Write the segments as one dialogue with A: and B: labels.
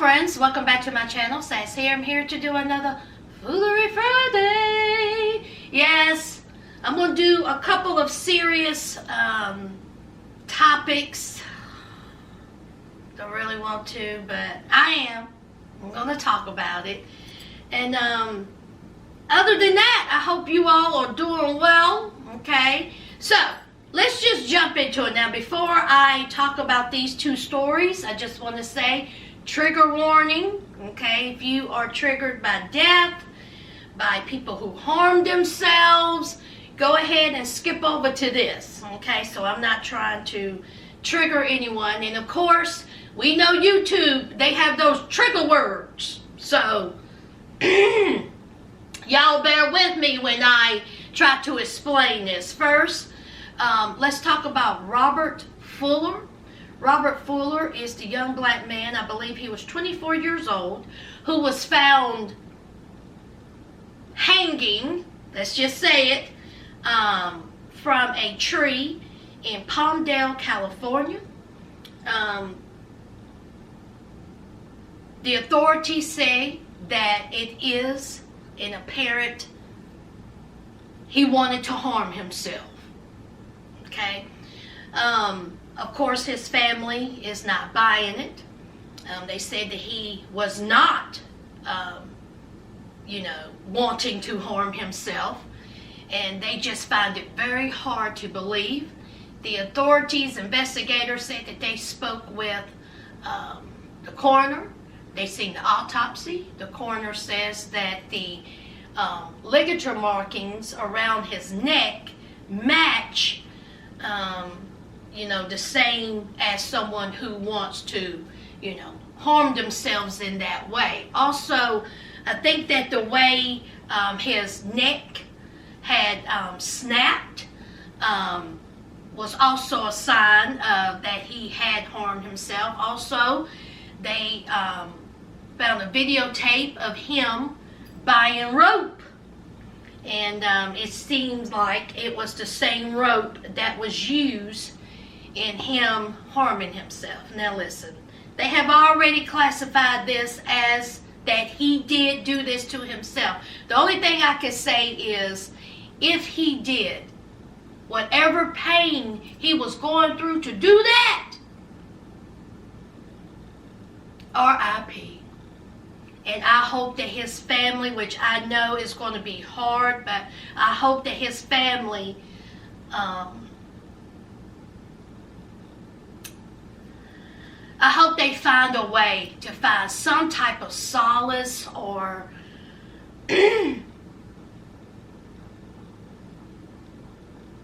A: friends, welcome back to my channel. Sass here. I'm here to do another Foolery Friday. Yes, I'm going to do a couple of serious topics. Don't really want to, but I am. I'm going to talk about it. And other than that, I hope you all are doing well. Okay, so let's just jump into it. Now, before I talk about these two stories, I just want to say, trigger warning, okay? If you are triggered by death, by people who harm themselves, go ahead and skip over to this, okay? So I'm not trying to trigger anyone. And of course, we know YouTube, they have those trigger words. So y'all bear with me when I try to explain this. First, let's talk about Robert Fuller. Robert Fuller is the young black man, I believe he was 24 years old, who was found hanging, let's just say it, from a tree in Palmdale, California. The authorities say that it is an apparent he wanted to harm himself. Okay? Of course, his family is not buying it. They said that he was not, wanting to harm himself. And they just find it very hard to believe. The authorities, investigators said that they spoke with the coroner. They seen the autopsy. The coroner says that the ligature markings around his neck match the same as someone who wants to, harm themselves in that way. Also, I think that the way his neck had snapped was also a sign that he had harmed himself. Also, they found a videotape of him buying rope. And it seems like it was the same rope that was used in him harming himself. Now listen, they have already classified this as that he did do this to himself. The only thing I can say is, if he did, whatever pain he was going through to do that, R.I.P. And I hope that his family, which I know is going to be hard, but I hope that his family I hope they find a way to find some type of solace or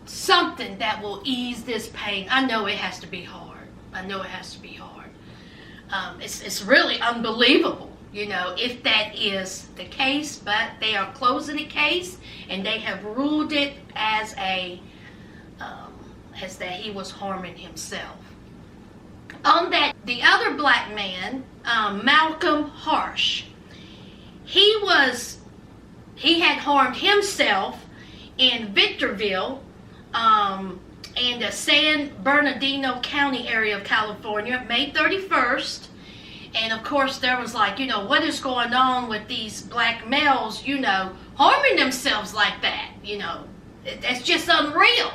A: something that will ease this pain. I know it has to be hard. I know it has to be hard. It's really unbelievable, if that is the case, but they are closing the case and they have ruled it as as that he was harming himself. On that, the other black man, Malcolm Harsh, he had harmed himself in Victorville, in the San Bernardino County area of California, May 31st. And of course, there was like, what is going on with these black males, harming themselves like that? That's just unreal.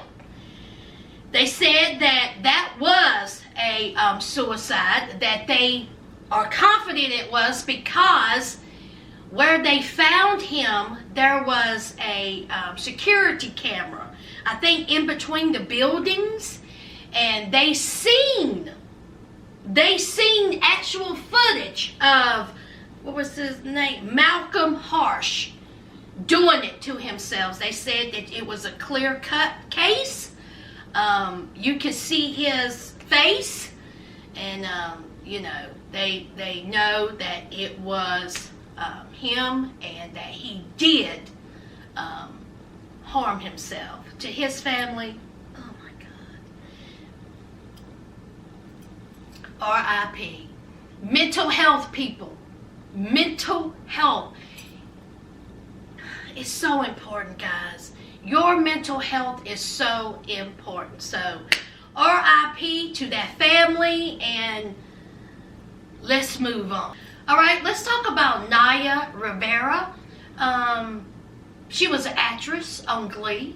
A: They said that was a suicide, that they are confident it was because where they found him, there was a security camera, I think in between the buildings, and they seen actual footage of, what was his name, Malcolm Harsh, doing it to himself. They said that it was a clear-cut case. You could see his face, and they know that it was him and that he did harm himself. To his family, oh my God, R.I.P. Mental health, people, mental health is so important, guys. Your mental health is so important. So R.I.P. to that family, and let's move on. All right, let's talk about Naya Rivera. She was an actress on Glee.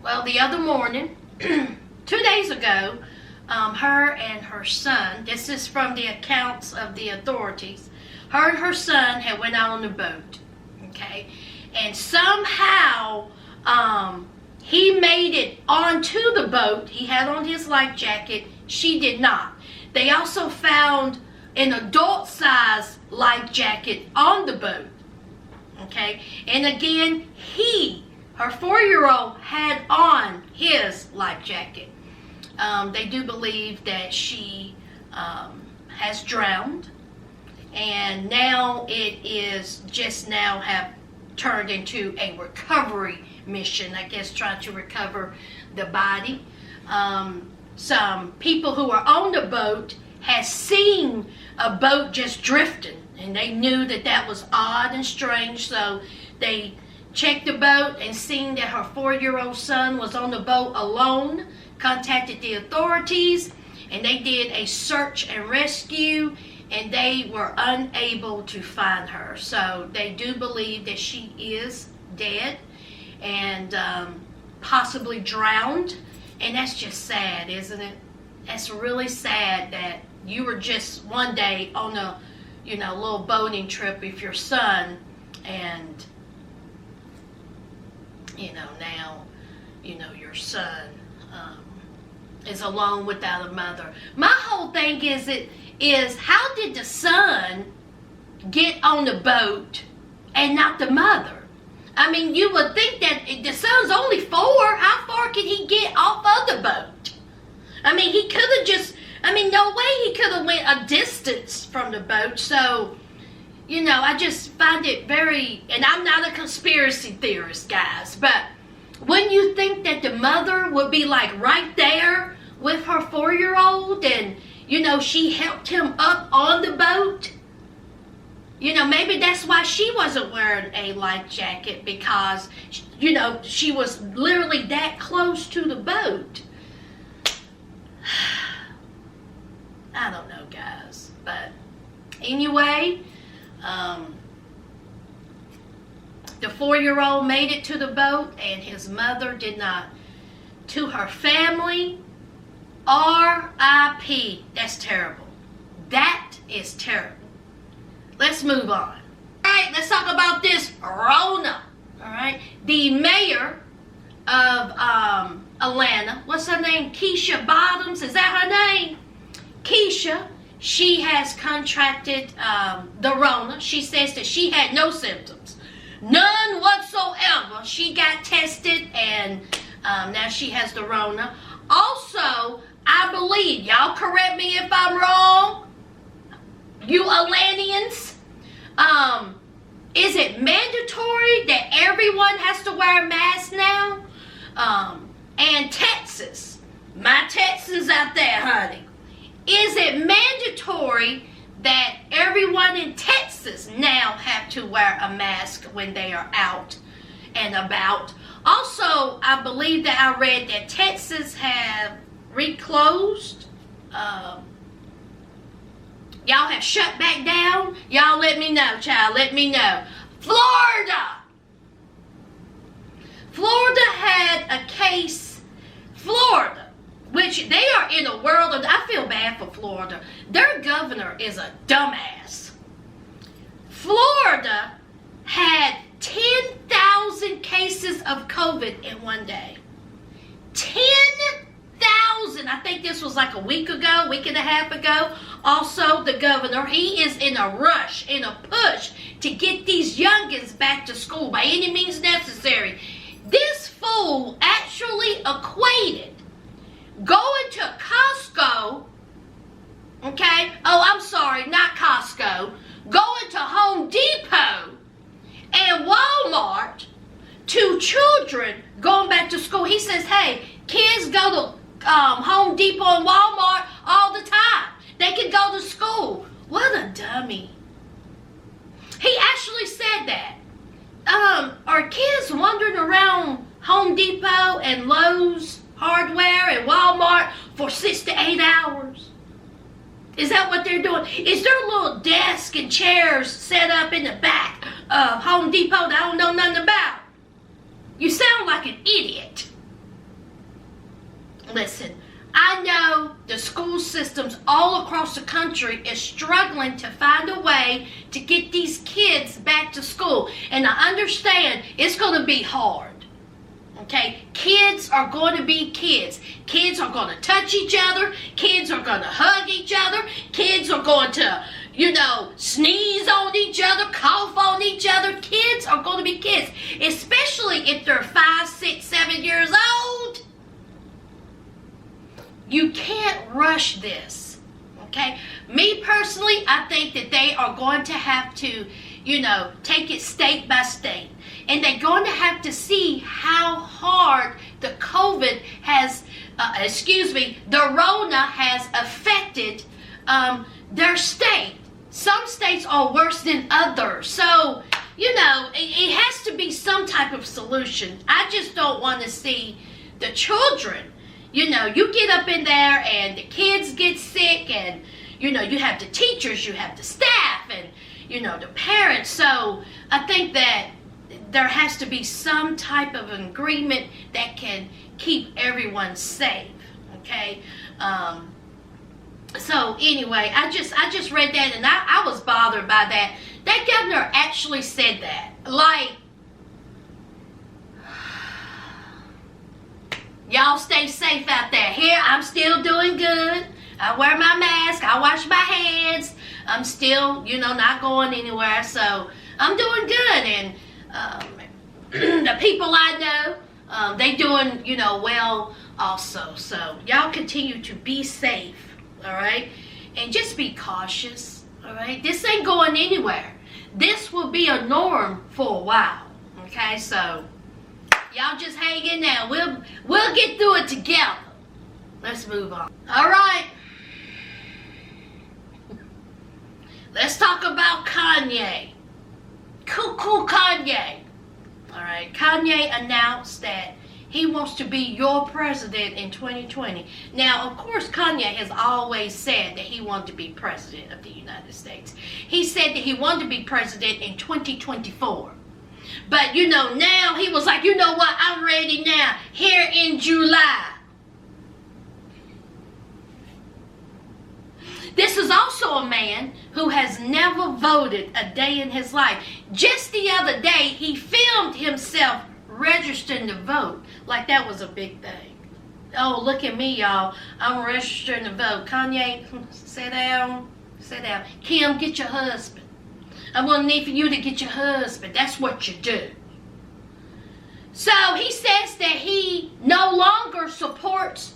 A: Well, the other morning, 2 days ago, her and her son, this is from the accounts of the authorities, her and her son had went out on a boat, okay? And somehow, he made it onto the boat. He had on his life jacket. She did not. They also found an adult-size life jacket on the boat, okay? And again, her 4-year-old, had on his life jacket. They do believe that she has drowned, and now it is just now have turned into a recovery mission, I guess, trying to recover the body. Some people who are on the boat has seen a boat just drifting, and they knew that that was odd and strange, so they checked the boat and seen that her 4-year-old son was on the boat alone, contacted the authorities, and they did a search and rescue, and they were unable to find her. So they do believe that she is dead and possibly drowned, and that's just sad, isn't it? That's really sad that you were just one day on a little boating trip with your son, and now your son is alone without a mother. My whole thing is how did the son get on the boat and not the mother? I mean, you would think that the son's only 4. How far could he get off of the boat? I mean, he could have no way he could have went a distance from the boat. So, I just find it very, and I'm not a conspiracy theorist, guys, but wouldn't you think that the mother would be like right there with her 4-year-old, and, she helped him up on the boat? Maybe that's why she wasn't wearing a life jacket, because, she was literally that close to the boat. I don't know, guys. But anyway, the 4-year-old made it to the boat, and his mother did not. To her family, R.I.P. That's terrible. That is terrible. Let's move on. All right, let's talk about this Rona. All right, the mayor of Atlanta, what's her name? Keisha Bottoms, is that her name? Keisha, she has contracted the Rona. She says that she had no symptoms, none whatsoever. She got tested, and now she has the Rona. Also, I believe, y'all correct me if I'm wrong, you Atlanteans, is it mandatory that everyone has to wear a mask now? And Texas, my Texans out there, honey, is it mandatory that everyone in Texas now have to wear a mask when they are out and about? Also, I believe that I read that Texas have reclosed. Y'all have shut back down. Y'all let me know, child. Let me know. Florida had a case. Florida, which they are in a world of, I feel bad for Florida. Their governor is a dumbass. Florida had 10,000 cases of COVID in one day. 10,000. I think this was like a week and a half ago. Also, the governor, he is in a rush, in a push to get these youngins back to school by any means necessary. This fool actually equated going to Costco, okay? Oh, I'm sorry, not Costco. Going to Home Depot and Walmart to children going back to school. He says, hey, kids go to Home Depot and Walmart all the time. They can go to school. What a dummy. He actually said that. Are kids wandering around Home Depot and Lowe's Hardware and Walmart for 6 to 8 hours? Is that what they're doing? Is there little desks and chairs set up in the back of Home Depot that I don't know nothing about? You sound like an idiot. Listen, I know the school systems all across the country is struggling to find a way to get these kids back to school. And I understand it's going to be hard. Okay? Kids are going to be kids. Kids are going to touch each other. Kids are going to hug each other. Kids are going to, sneeze on each other, cough on each other. Kids are going to be kids. Especially if they're 5, 6, 7 years old. You can't rush this, okay? Me personally, I think that they are going to have to, take it state by state. And they're going to have to see how hard the COVID has, the Rona has affected their state. Some states are worse than others. So, it has to be some type of solution. I just don't want to see the children. You get up in there and the kids get sick and, you have the teachers, you have the staff and, the parents. So I think that there has to be some type of agreement that can keep everyone safe, okay? So anyway, I just read that and I was bothered by that. That governor actually said that. Like, y'all stay safe out there. Here, I'm still doing good. I wear my mask. I wash my hands. I'm still, not going anywhere. So, I'm doing good. And the people I know, they doing, well also. So, y'all continue to be safe, all right? And just be cautious, all right? This ain't going anywhere. This will be a norm for a while, okay? So, y'all just hang in there. We'll get through it together. Let's move on. All right. Let's talk about Kanye. Cool Kanye. All right. Kanye announced that he wants to be your president in 2020. Now, of course, Kanye has always said that he wanted to be president of the United States. He said that he wanted to be president in 2024. But, now he was like, you know what, I'm ready now, here in July. This is also a man who has never voted a day in his life. Just the other day, he filmed himself registering to vote. Like that was a big thing. Oh, look at me, y'all. I'm registering to vote. Kanye, sit down. Sit down. Kim, get your husband. I'm going to need for you to get your husband. That's what you do. So he says that he no longer supports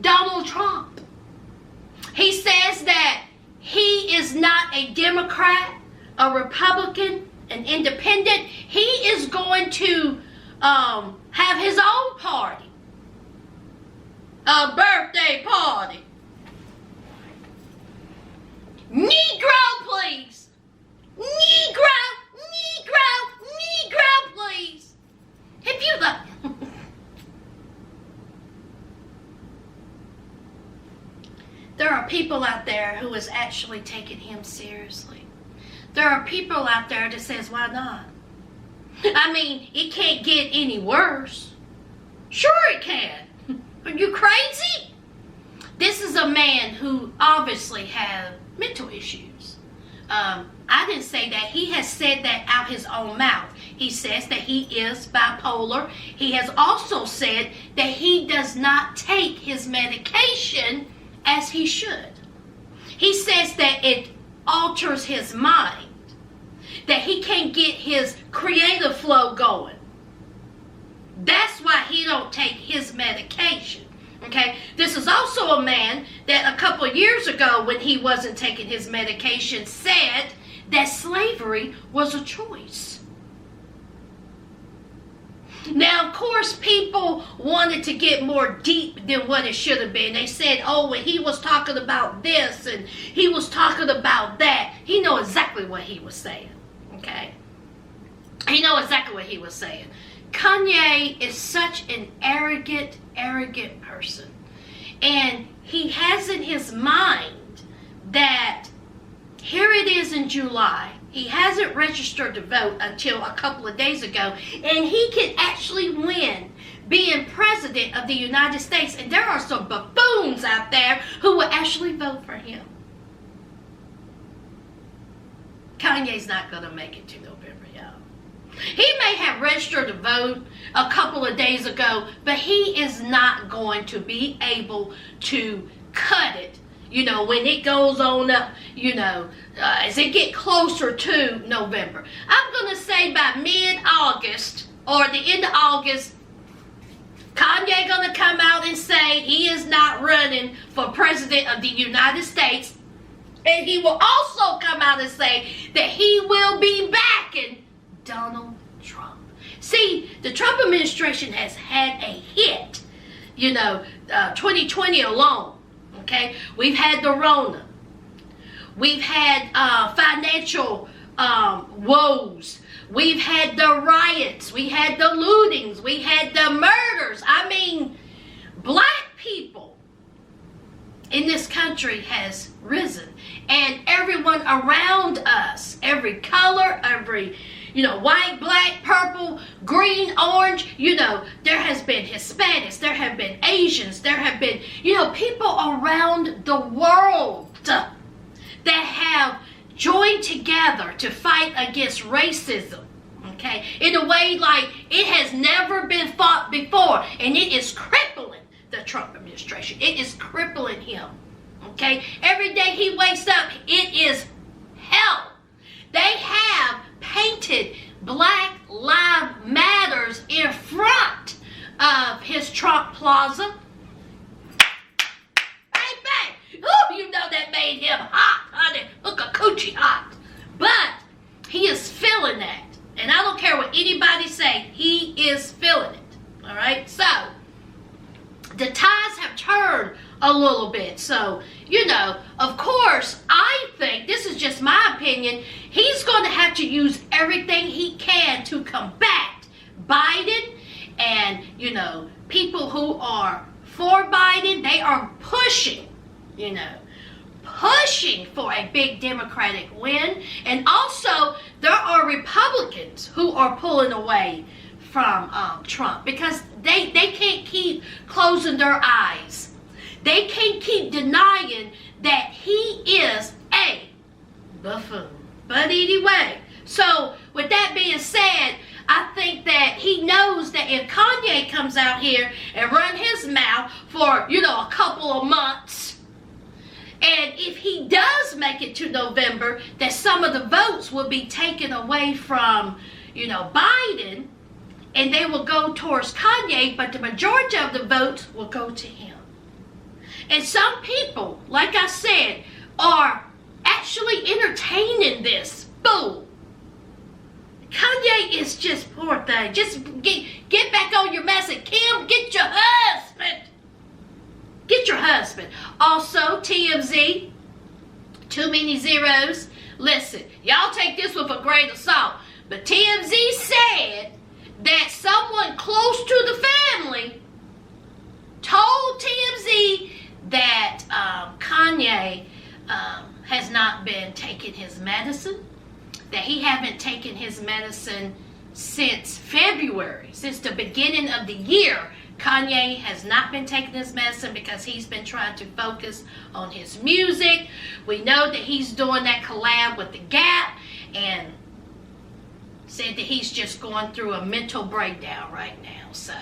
A: Donald Trump. He says that he is not a Democrat, a Republican, an independent. He is going to have his own party. A birthday party. Negro, please. Negro, please. If you look. There are people out there who is actually taking him seriously. There are people out there that says, why not? I mean, it can't get any worse. Sure it can. Are you crazy? This is a man who obviously has mental issues. I didn't say that. He has said that out his own mouth. He says that he is bipolar. He has also said that he does not take his medication as he should. He says that it alters his mind, that he can't get his creative flow going. That's why he don't take his medication. Okay, this is also a man that a couple of years ago, when he wasn't taking his medication, said that slavery was a choice. Now, of course, people wanted to get more deep than what it should have been. They said, oh, well, he was talking about this and he was talking about that. He knew exactly what he was saying, okay? He knew exactly what he was saying. Kanye is such an arrogant person. And he has in his mind that here it is in July. He hasn't registered to vote until a couple of days ago, and he can actually win being president of the United States. And there are some buffoons out there who will actually vote for him. Kanye's not going to make it to November, y'all. He may have registered to vote a couple of days ago, but he is not going to be able to cut it, you know, when it goes on up, you know, as it get closer to November. I'm going to say by mid-August or the end of August, Kanye going to come out and say he is not running for president of the United States. And he will also come out and say that he will be backing Donald Trump. See, the Trump administration has had a hit, you know, 2020 alone, okay? We've had the Rona. We've had financial woes. We've had the riots. We had the lootings. We had the murders. I mean, black people in this country has risen. And everyone around us, every color, every, you know, white, black, purple, green, orange, you know, there has been Hispanics, there have been Asians, there have been, you know, people around the world that have joined together to fight against racism, okay, in a way like it has never been fought before, and it is crippling the Trump administration. It is crippling him. Okay, every day he wakes up, it is hell. They have painted Black Lives Matters in front of his Trump Plaza. Bang, bang. Ooh, you know that made him hot, honey. Look, a coochie hot. But he is feeling that. And I don't care what anybody say, he is feeling it. All right, so the tides have turned a little bit. So, you know, of course, I think, this is just my opinion, he's going to have to use everything he can to combat Biden. And, you know, people who are for Biden, they are pushing, you know, pushing for a big Democratic win. And also, there are Republicans who are pulling away from Trump because they can't keep closing their eyes. They can't keep denying that he is a buffoon. But anyway, so with that being said, I think that he knows that if Kanye comes out here and run his mouth for, you know, a couple of months, and if he does make it to November, that some of the votes will be taken away from, you know, Biden, and they will go towards Kanye, but the majority of the votes will go to him. And some people, like I said, are actually entertaining this fool. Kanye is just, poor thing. Just get back on your mess and Kim, get your husband. Get your husband. Also, TMZ, too many zeros. Listen, y'all take this with a grain of salt. But TMZ said that someone close to the family told TMZ that Kanye has not been taking his medicine, that he haven't taken his medicine since February, since the beginning of the year. Kanye has not been taking his medicine because he's been trying to focus on his music. We know that he's doing that collab with The Gap, and said that he's just going through a mental breakdown right now. So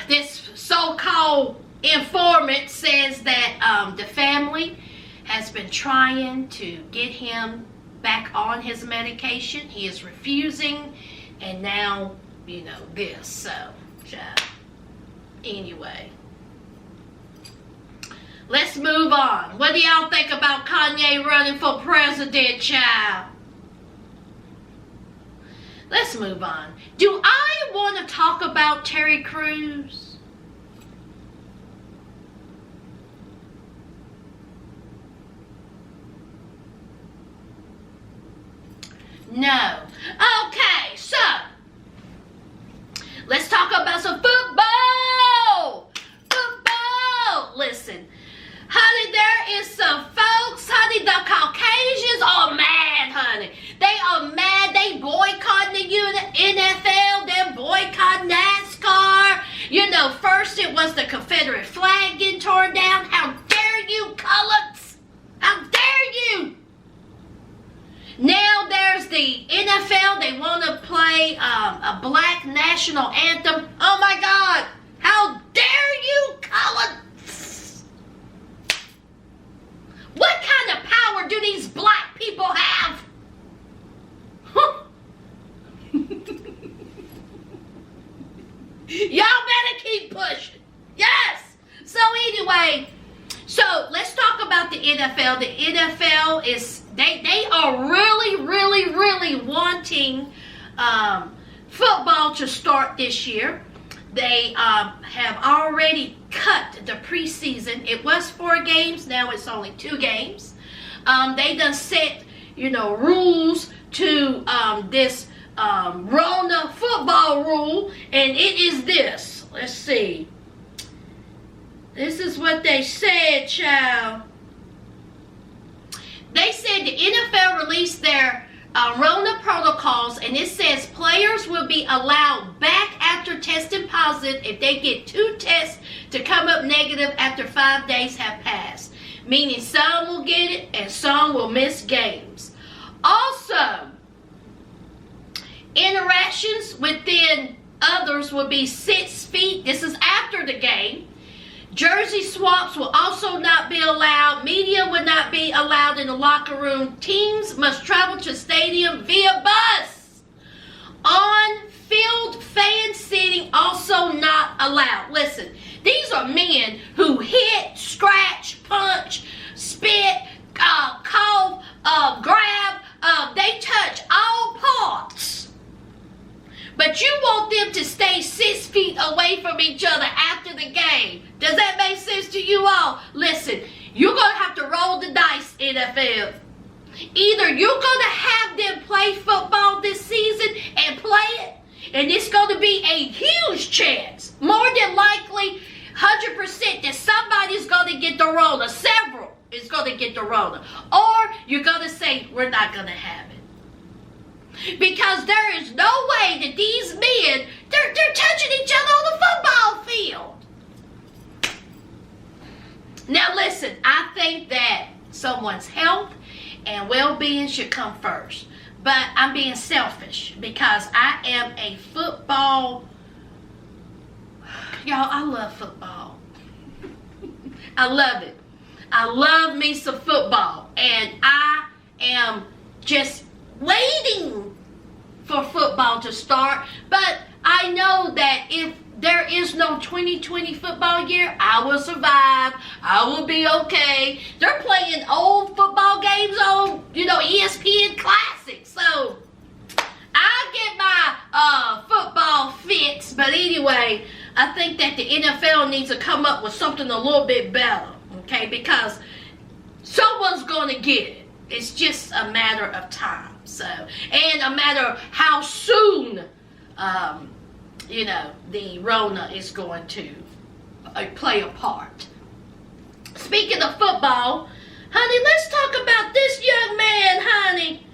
A: this so-called informant says that the family has been trying to get him back on his medication. He is refusing, and now, you know, this. So, anyway, let's move on. What do y'all think about Kanye running for president, child? Let's move on. Do I want to talk about Terry Crews? No. Okay, so let's talk about some football. Football. Listen, play a black national anthem. Oh my God! How dare you, Colin? What kind of power do these black people have? Y'all better keep pushing. Yes. So anyway, so let's talk about the NFL. The NFL is they are really wanting football to start this year. They have already cut the preseason. It was 4 games. Now it's only 2 games. They done set, rules to this Rona football rule, and it is this. Let's see. This is what they said, child. They said the NFL released their Rona protocols, and it says players will be allowed back after testing positive if they get 2 tests to come up negative after 5 days have passed. Meaning some will get it and some will miss games. Also, interactions within others will be 6 feet. This is after the game. Jersey swaps will also not be allowed. Media will not be allowed in the locker room. Teams must travel to stadium via bus. On-field fan seating also not allowed. Listen, these are men who hit, scratch, punch, spit, cough, grab. They touch all parts. But you want them to stay 6 feet away from each other after the game. Does that make sense to you all? Listen, you're going to have to roll the dice, NFL. Either you're going to have them play football this season and play it, and it's going to be a huge chance, more than likely 100%, that somebody's going to get the Rona. Several is going to get the Rona. Or you're going to say, we're not going to have it. Because there is no way that these men, they're touching each other on the football field. Now listen, I think that someone's health and well-being should come first. But I'm being selfish because I am a football. Y'all, I love football. I love it. I love me some football. And I am just waiting for football to start, but I know that if there is no 2020 football year, I will survive. I will be okay. They're playing old football games on, ESPN Classic, so I get my football fix. But anyway, I think that the NFL needs to come up with something a little bit better, okay? Because someone's going to get it. It's just a matter of time. So, and a matter of how soon, the Rona is going to play a part. Speaking of football, honey, let's talk about this young man, honey.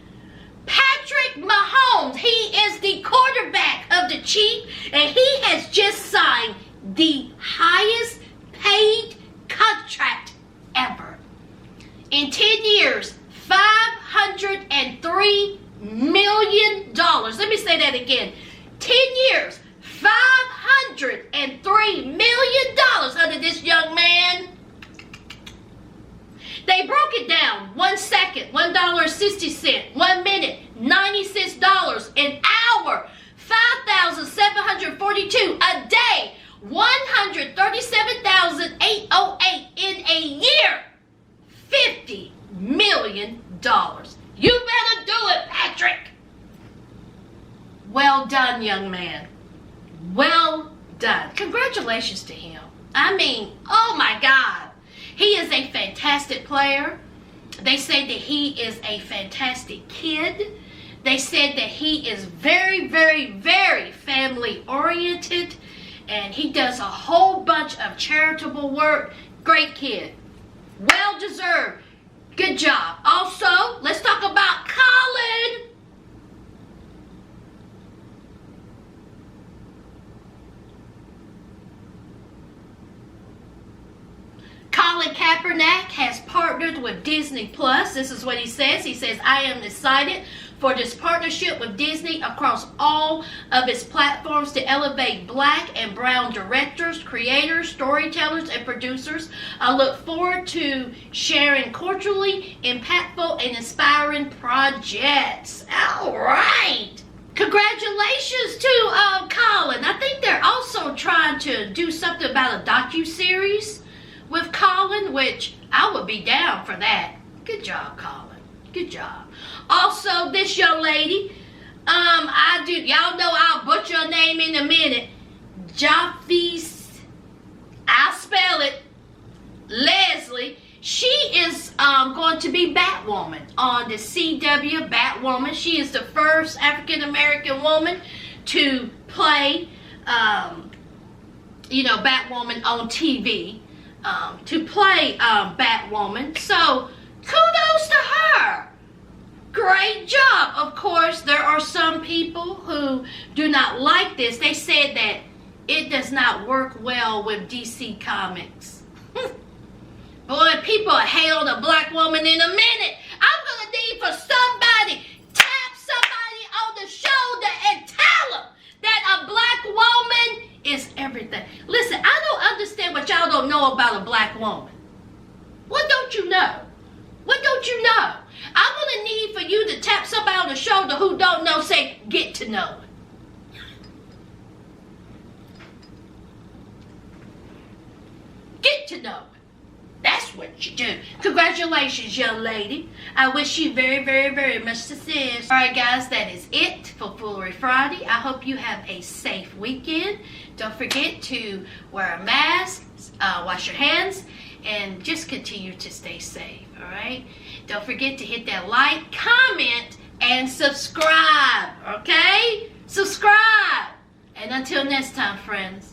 A: Patrick Mahomes. He is the quarterback of the Chiefs, and he has just signed the highest paid contract ever. In 10 years, $503 million. Let me say that again. 10 years, $503 million under this young man. They broke it down. 1 second, $1.60. 1 minute, $96. An hour, $5,742. A day, $137,808. In a year, $50 million. You better do it, Patrick. Well done, young man. Well done. Congratulations to him. I mean, oh my God. He is a fantastic player. They say that he is a fantastic kid. They said that he is very, very, very family oriented. And he does a whole bunch of charitable work. Great kid. Well deserved. Good job. Also, let's talk about Colin. Colin Kaepernick has partnered with Disney Plus. This is what he says. He says, I am excited for this partnership with Disney across all of its platforms to elevate black and brown directors, creators, storytellers, and producers. I look forward to sharing culturally impactful and inspiring projects. All right. Congratulations to Colin. I think they're also trying to do something about a docu-series with Colin, which I would be down for that. Good job, Colin. Good job. Also, this young lady, y'all know I'll butcher her name in a minute. Japhis, I'll spell it, Leslie. She is going to be Batwoman on the CW Batwoman. She is the first African-American woman to play, Batwoman on TV, Batwoman. So, kudos to her. Great job. Of course, there are some people who do not like this. They said that it does not work well with DC Comics. Boy, people will hate on a black woman in a minute. I'm going to need for somebody, tap somebody on the shoulder and tell them that a black woman is everything. Listen, I don't understand what y'all don't know about a black woman. What don't you know? What don't you know? I'm going to need for you to tap somebody on the shoulder who don't know, say, get to know it. Get to know it. That's what you do. Congratulations, young lady. I wish you very, very, very much success. Alright, guys, that is it for Foolery Friday. I hope you have a safe weekend. Don't forget to wear a mask, wash your hands, and just continue to stay safe. Alright? Don't forget to hit that like, comment, and subscribe. Okay? Subscribe. And until next time, friends.